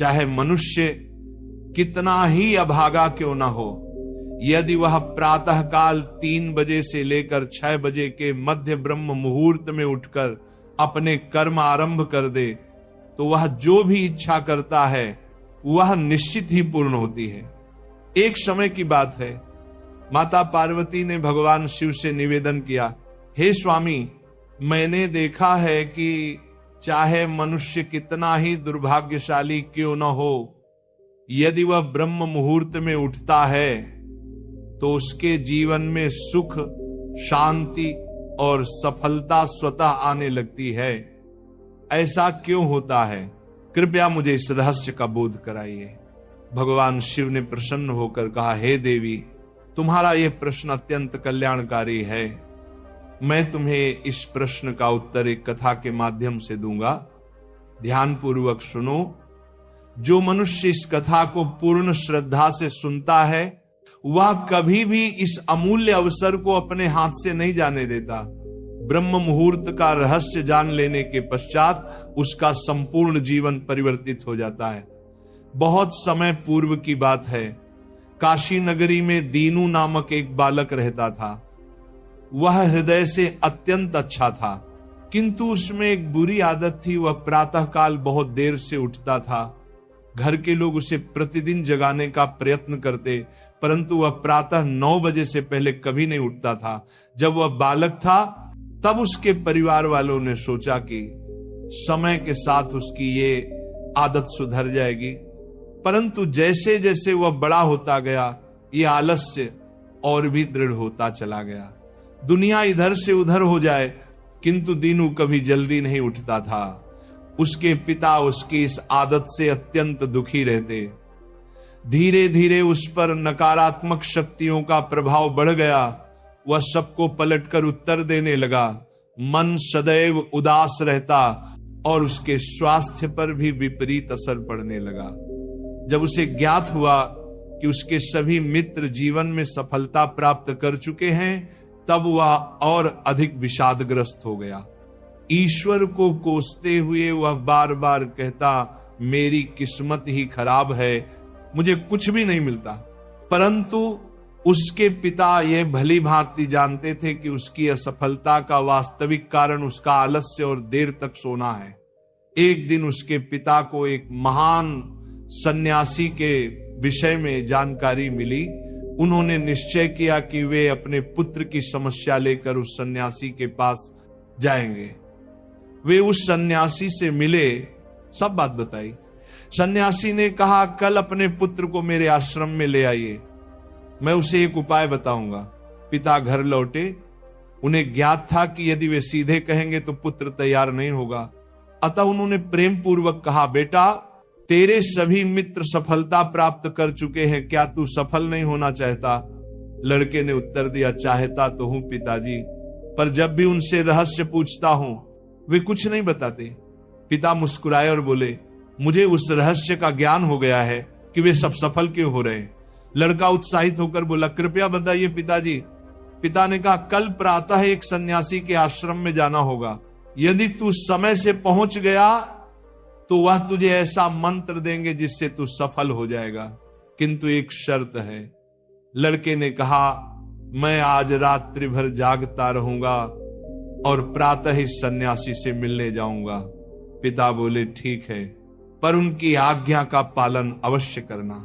चाहे मनुष्य कितना ही अभागा क्यों ना हो, यदि वह प्रातःकाल 3 बजे से लेकर 6 बजे के मध्य ब्रह्म मुहूर्त में उठकर अपने कर्म आरंभ कर दे, तो वह जो भी इच्छा करता है वह निश्चित ही पूर्ण होती है। एक समय की बात है, माता पार्वती ने भगवान शिव से निवेदन किया, हे स्वामी, मैंने देखा है कि चाहे मनुष्य कितना ही दुर्भाग्यशाली क्यों न हो, यदि वह ब्रह्म मुहूर्त में उठता है तो उसके जीवन में सुख, शांति और सफलता स्वतः आने लगती है। ऐसा क्यों होता है? कृपया मुझे इस रहस्य का बोध कराइए। भगवान शिव ने प्रसन्न होकर कहा, हे देवी, तुम्हारा यह प्रश्न अत्यंत कल्याणकारी है। मैं तुम्हें इस प्रश्न का उत्तर एक कथा के माध्यम से दूंगा। ध्यानपूर्वक सुनो। जो मनुष्य इस कथा को पूर्ण श्रद्धा से सुनता है वह कभी भी इस अमूल्य अवसर को अपने हाथ से नहीं जाने देता। ब्रह्म मुहूर्त का रहस्य जान लेने के पश्चात उसका संपूर्ण जीवन परिवर्तित हो जाता है। बहुत समय पूर्व की बात है, काशी नगरी में दीनू नामक एक बालक रहता था। वह हृदय से अत्यंत अच्छा था, किंतु उसमें एक बुरी आदत थी। वह प्रातःकाल बहुत देर से उठता था। घर के लोग उसे प्रतिदिन जगाने का प्रयत्न करते, परंतु वह प्रातः 9 बजे से पहले कभी नहीं उठता था। जब वह बालक था तब उसके परिवार वालों ने सोचा कि समय के साथ उसकी ये आदत सुधर जाएगी, परंतु जैसे जैसे वह बड़ा होता गया ये आलस्य और भी दृढ़ होता चला गया। दुनिया इधर से उधर हो जाए, किंतु दीनू कभी जल्दी नहीं उठता था। उसके पिता उसकी इस आदत से अत्यंत दुखी रहते। धीरे धीरे उस पर नकारात्मक शक्तियों का प्रभाव बढ़ गया। वह सबको पलटकर उत्तर देने लगा। मन सदैव उदास रहता और उसके स्वास्थ्य पर भी विपरीत असर पड़ने लगा। जब उसे ज्ञात हुआ कि उसके सभी मित्र जीवन में सफलता प्राप्त कर चुके हैं, तब वह और अधिक विषादग्रस्त हो गया। ईश्वर को कोसते हुए वह बार बार कहता, मेरी किस्मत ही खराब है, मुझे कुछ भी नहीं मिलता। परंतु उसके पिता यह भली भांति जानते थे कि उसकी असफलता का वास्तविक कारण उसका आलस्य और देर तक सोना है। एक दिन उसके पिता को एक महान सन्यासी के विषय में जानकारी मिली। उन्होंने निश्चय किया कि वे अपने पुत्र की समस्या लेकर उस सन्यासी के पास जाएंगे। वे उस सन्यासी से मिले, सब बात बताई। सन्यासी ने कहा, कल अपने पुत्र को मेरे आश्रम में ले आइए, मैं उसे एक उपाय बताऊंगा। पिता घर लौटे। उन्हें ज्ञात था कि यदि वे सीधे कहेंगे तो पुत्र तैयार नहीं होगा, अतः उन्होंने प्रेम पूर्वक कहा, बेटा, तेरे सभी मित्र सफलता प्राप्त कर चुके हैं, क्या तू सफल नहीं होना चाहता? लड़के ने उत्तर दिया, चाहता तो हूं पिताजी, पर जब भी उनसे रहस्य पूछता हूं वे कुछ नहीं बताते। पिता मुस्कुराए और बोले, मुझे उस रहस्य का ज्ञान हो गया है कि वे सब सफल क्यों हो रहे। लड़का उत्साहित होकर बोला, कृपया बताइए पिताजी। पिता ने कहा, कल प्रातः एक सन्यासी के आश्रम में जाना होगा। यदि तू समय से पहुंच गया तो वह तुझे ऐसा मंत्र देंगे जिससे तू सफल हो जाएगा, किंतु एक शर्त है। लड़के ने कहा, मैं आज रात्रि भर जागता रहूंगा और प्रातः ही सन्यासी से मिलने जाऊंगा। पिता बोले, ठीक है, पर उनकी आज्ञा का पालन अवश्य करना।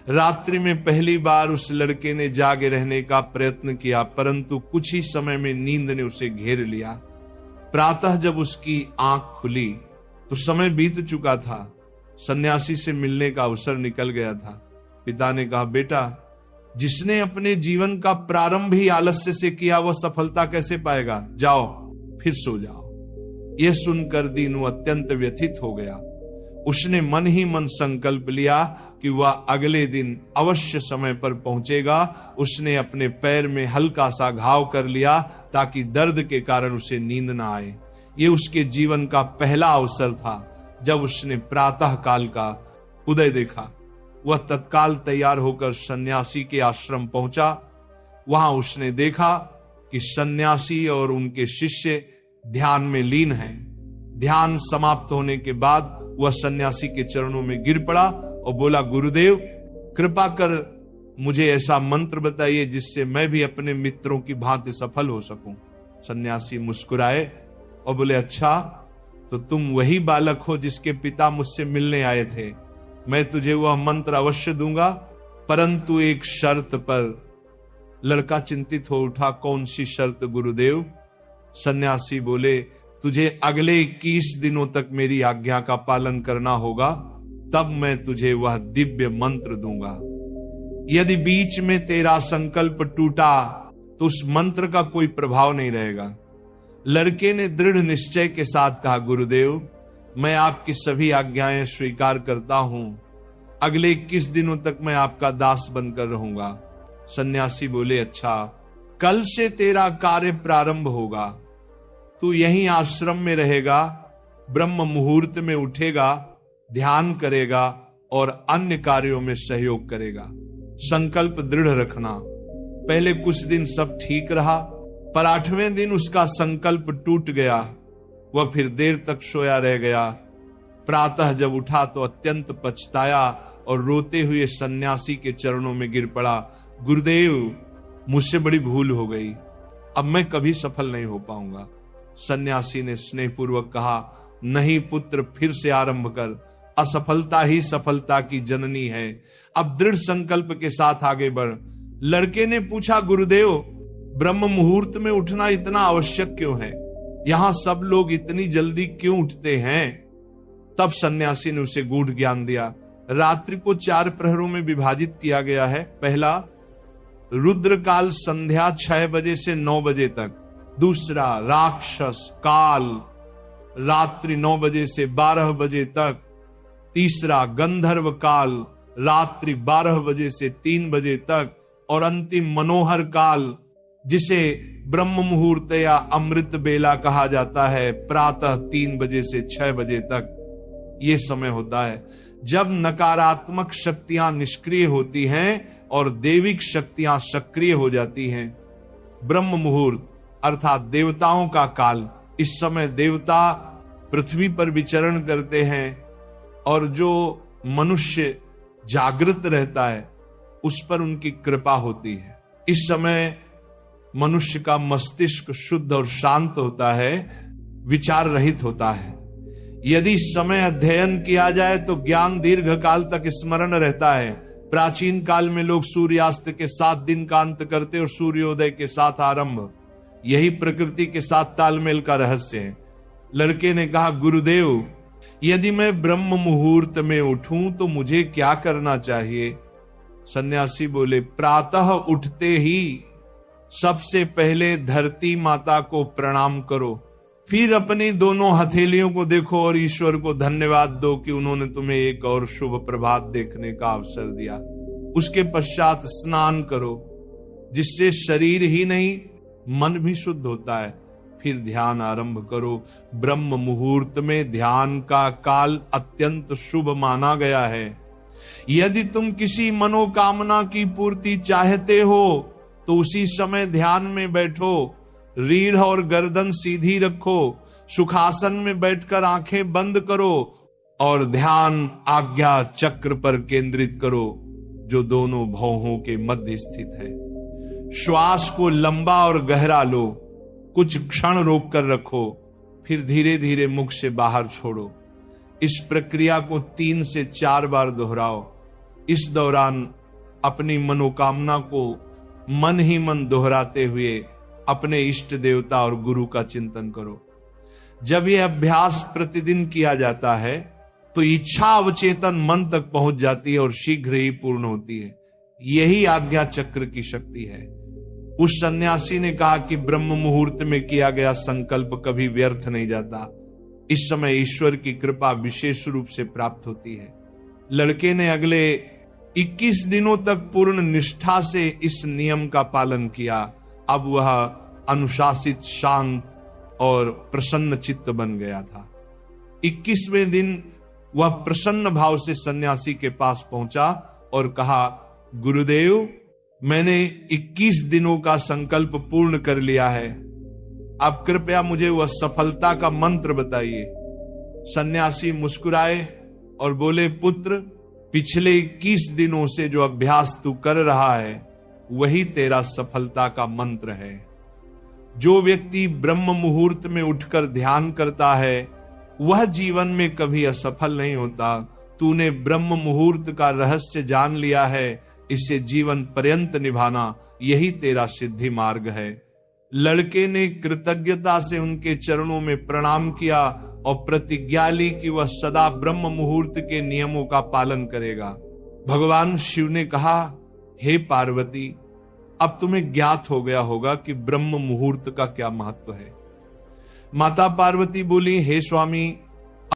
रात्रि में पहली बार उस लड़के ने जागे रहने का प्रयत्न किया, परंतु कुछ ही समय में नींद ने उसे घेर लिया। प्रातः जब उसकी आंख खुली तो समय बीत चुका था, सन्यासी से मिलने का अवसर निकल गया था। पिता ने कहा, बेटा, जिसने अपने जीवन का प्रारंभ ही आलस्य से किया वह सफलता कैसे पाएगा? जाओ फिर सो जाओ। यह सुनकर दीनू अत्यंत व्यथित हो गया। उसने मन ही मन संकल्प लिया कि वह अगले दिन अवश्य समय पर पहुंचेगा। उसने अपने पैर में हल्का सा घाव कर लिया ताकि दर्द के कारण उसे नींद ना आए। ये उसके जीवन का पहला अवसर था जब उसने प्रातः काल का उदय देखा। वह तत्काल तैयार होकर सन्यासी के आश्रम पहुंचा। वहां उसने देखा कि सन्यासी और उनके शिष्य ध्यान में लीन हैं। ध्यान समाप्त होने के बाद वह सन्यासी के चरणों में गिर पड़ा और बोला, गुरुदेव कृपा कर मुझे ऐसा मंत्र बताइए जिससे मैं भी अपने मित्रों की भांति सफल हो सकूं। सन्यासी मुस्कुराए और बोले, अच्छा तो तुम वही बालक हो जिसके पिता मुझसे मिलने आए थे। मैं तुझे वह मंत्र अवश्य दूंगा, परंतु एक शर्त पर। लड़का चिंतित हो उठा, कौन सी शर्त गुरुदेव? सन्यासी बोले, तुझे अगले 21 दिनों तक मेरी आज्ञा का पालन करना होगा, तब मैं तुझे वह दिव्य मंत्र दूंगा। यदि बीच में तेरा संकल्प टूटा तो उस मंत्र का कोई प्रभाव नहीं रहेगा। लड़के ने दृढ़ निश्चय के साथ कहा, गुरुदेव मैं आपकी सभी आज्ञाएं स्वीकार करता हूं, अगले 21 दिनों तक मैं आपका दास बनकर रहूंगा। सन्यासी बोले, अच्छा कल से तेरा कार्य प्रारंभ होगा, तू यहीं आश्रम में रहेगा, ब्रह्म मुहूर्त में उठेगा, ध्यान करेगा और अन्य कार्यों में सहयोग करेगा। संकल्प दृढ़ रखना। पहले कुछ दिन सब ठीक रहा, पर 8वें दिन उसका संकल्प टूट गया। वह फिर देर तक सोया रह गया। प्रातः जब उठा तो अत्यंत पछताया और रोते हुए सन्यासी के चरणों में गिर पड़ा, गुरुदेव मुझसे बड़ी भूल हो गई, अब मैं कभी सफल नहीं हो पाऊंगा। सन्यासी ने स्नेहपूर्वक कहा, नहीं पुत्र, फिर से आरंभ कर, असफलता ही सफलता की जननी है। अब दृढ़ संकल्प के साथ आगे बढ़। लड़के ने पूछा, गुरुदेव ब्रह्म मुहूर्त में उठना इतना आवश्यक क्यों है? यहां सब लोग इतनी जल्दी क्यों उठते हैं? तब सन्यासी ने उसे गूढ़ ज्ञान दिया। रात्रि को 4 प्रहरों में विभाजित किया गया है। पहला, रुद्रकाल संध्या 6 बजे से 9 बजे तक। दूसरा, राक्षस काल रात्रि 9 बजे से 12 बजे तक। तीसरा, गंधर्व काल रात्रि 12 बजे से 3 बजे तक। और अंतिम, मनोहर काल, जिसे ब्रह्म मुहूर्त या अमृत बेला कहा जाता है, प्रातः 3 बजे से 6 बजे तक। यह समय होता है जब नकारात्मक शक्तियां निष्क्रिय होती हैं और दैविक शक्तियां सक्रिय हो जाती हैं। ब्रह्म मुहूर्त अर्थात देवताओं का काल। इस समय देवता पृथ्वी पर विचरण करते हैं और जो मनुष्य जागृत रहता है उस पर उनकी कृपा होती है। इस समय मनुष्य का मस्तिष्क शुद्ध और शांत होता है, विचार रहित होता है। यदि समय अध्ययन किया जाए तो ज्ञान दीर्घ काल तक स्मरण रहता है। प्राचीन काल में लोग सूर्यास्त के साथ दिन का अंत करते और सूर्योदय के साथ आरंभ। यही प्रकृति के साथ तालमेल का रहस्य है। लड़के ने कहा, गुरुदेव यदि मैं ब्रह्म मुहूर्त में उठूं तो मुझे क्या करना चाहिए? सन्यासी बोले, प्रातः उठते ही सबसे पहले धरती माता को प्रणाम करो, फिर अपनी दोनों हथेलियों को देखो और ईश्वर को धन्यवाद दो कि उन्होंने तुम्हें एक और शुभ प्रभात देखने का अवसर दिया। उसके पश्चात स्नान करो, जिससे शरीर ही नहीं मन भी शुद्ध होता है। फिर ध्यान आरंभ करो। ब्रह्म मुहूर्त में ध्यान का काल अत्यंत शुभ माना गया है। यदि तुम किसी मनोकामना की पूर्ति चाहते हो तो उसी समय ध्यान में बैठो। रीढ़ और गर्दन सीधी रखो, सुखासन में बैठकर आंखें बंद करो और ध्यान आज्ञा चक्र पर केंद्रित करो, जो दोनों भौहों के मध्य स्थित है। श्वास को लंबा और गहरा लो, कुछ क्षण रोक कर रखो, फिर धीरे धीरे मुख से बाहर छोड़ो। इस प्रक्रिया को 3 से 4 बार दोहराओ। इस दौरान अपनी मनोकामना को मन ही मन दोहराते हुए अपने इष्ट देवता और गुरु का चिंतन करो। जब यह अभ्यास प्रतिदिन किया जाता है तो इच्छा अवचेतन मन तक पहुंच जाती है और शीघ्र ही पूर्ण होती है। यही आज्ञा चक्र की शक्ति है। उस सन्यासी ने कहा कि ब्रह्म मुहूर्त में किया गया संकल्प कभी व्यर्थ नहीं जाता। इस समय ईश्वर की कृपा विशेष रूप से प्राप्त होती है। लड़के ने अगले 21 दिनों तक पूर्ण निष्ठा से इस नियम का पालन किया। अब वह अनुशासित, शांत और प्रसन्न चित्त बन गया था। 21वें दिन वह प्रसन्न भाव से सन्यासी के पास पहुंचा और कहा, गुरुदेव मैंने 21 दिनों का संकल्प पूर्ण कर लिया है, आप कृपया मुझे वह सफलता का मंत्र बताइए। सन्यासी मुस्कुराए और बोले, पुत्र, पिछले 21 दिनों से जो अभ्यास तू कर रहा है वही तेरा सफलता का मंत्र है। जो व्यक्ति ब्रह्म मुहूर्त में उठकर ध्यान करता है वह जीवन में कभी असफल नहीं होता। तूने ब्रह्म मुहूर्त का रहस्य जान लिया है, इसे जीवन पर्यंत निभाना यही तेरा सिद्धि मार्ग है। लड़के ने कृतज्ञता से उनके चरणों में प्रणाम किया और प्रतिज्ञा ली कि वह सदा ब्रह्म मुहूर्त के नियमों का पालन करेगा। भगवान शिव ने कहा, हे पार्वती, अब तुम्हें ज्ञात हो गया होगा कि ब्रह्म मुहूर्त का क्या महत्व है। माता पार्वती बोली, हे स्वामी,